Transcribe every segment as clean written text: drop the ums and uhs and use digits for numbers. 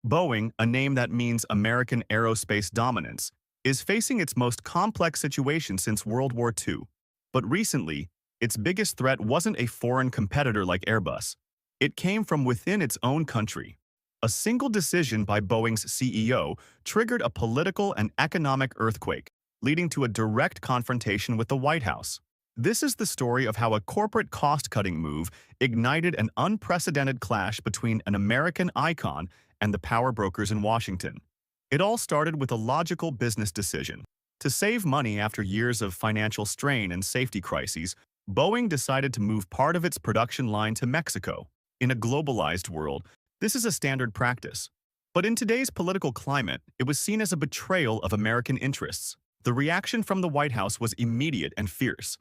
Boeing, a name that means American aerospace dominance, is facing its most complex situation since World War II. But recently, its biggest threat wasn't a foreign competitor like Airbus. It came from within its own country. A single decision by Boeing's CEO triggered a political and economic earthquake, leading to a direct confrontation with the White House. This is the story of how a corporate cost-cutting move ignited an unprecedented clash between an American icon and the power brokers in Washington. It all started with a logical business decision. To save money after years of financial strain and safety crises, Boeing decided to move part of its production line to Mexico. In a globalized world, this is a standard practice. But in today's political climate, it was seen as a betrayal of American interests. The reaction from the White House was immediate and fierce.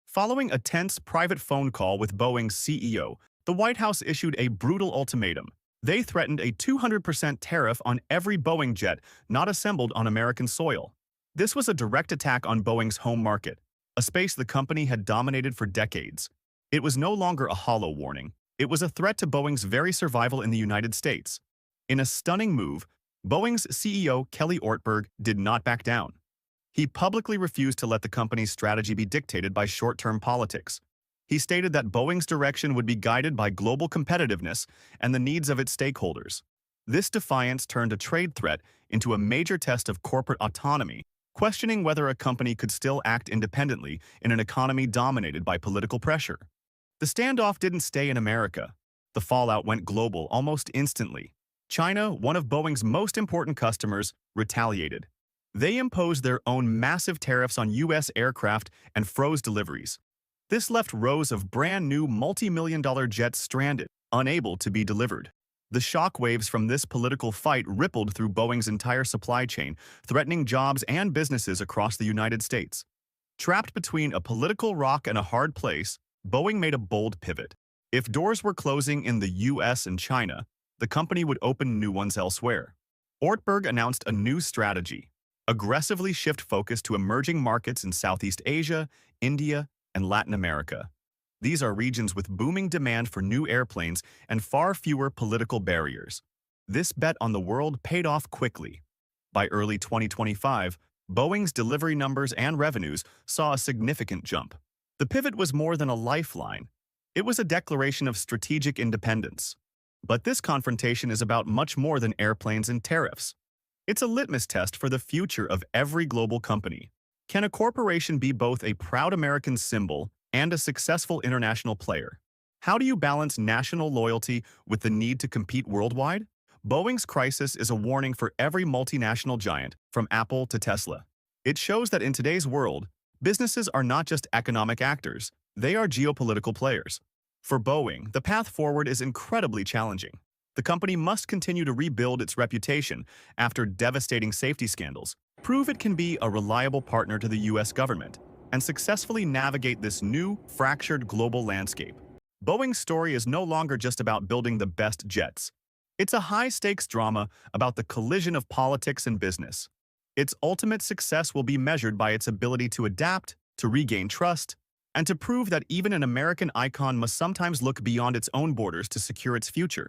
Following a tense private phone call with Boeing's CEO, the White House issued a brutal ultimatum. They threatened a 200% tariff on every Boeing jet not assembled on American soil. This was a direct attack on Boeing's home market, a space the company had dominated for decades. It was no longer a hollow warning. It was a threat to Boeing's very survival in the United States. In a stunning move, Boeing's CEO Kelly Ortberg did not back down. He publicly refused to let the company's strategy be dictated by short-term politics. He stated that Boeing's direction would be guided by global competitiveness and the needs of its stakeholders. This defiance turned a trade threat into a major test of corporate autonomy, questioning whether a company could still act independently in an economy dominated by political pressure. The standoff didn't stay in America. The fallout went global almost instantly. China, one of Boeing's most important customers, retaliated. They imposed their own massive tariffs on U.S. aircraft and froze deliveries. This left rows of brand-new multi-million-dollar jets stranded, unable to be delivered. The shockwaves from this political fight rippled through Boeing's entire supply chain, threatening jobs and businesses across the United States. Trapped between a political rock and a hard place, Boeing made a bold pivot. If doors were closing in the U.S. and China, the company would open new ones elsewhere. Ortberg announced a new strategy: aggressively shift focus to emerging markets in Southeast Asia, India, and Latin America. These are regions with booming demand for new airplanes and far fewer political barriers. This bet on the world paid off quickly. By early 2025, Boeing's delivery numbers and revenues saw a significant jump. The pivot was more than a lifeline. It was a declaration of strategic independence. But this confrontation is about much more than airplanes and tariffs. It's a litmus test for the future of every global company. Can a corporation be both a proud American symbol and a successful international player? How do you balance national loyalty with the need to compete worldwide? Boeing's crisis is a warning for every multinational giant, from Apple to Tesla. It shows that in today's world, businesses are not just economic actors, they are geopolitical players. For Boeing, the path forward is incredibly challenging. The company must continue to rebuild its reputation after devastating safety scandals, prove it can be a reliable partner to the U.S. government, and successfully navigate this new, fractured global landscape. Boeing's story is no longer just about building the best jets. It's a high-stakes drama about the collision of politics and business. Its ultimate success will be measured by its ability to adapt, to regain trust, and to prove that even an American icon must sometimes look beyond its own borders to secure its future.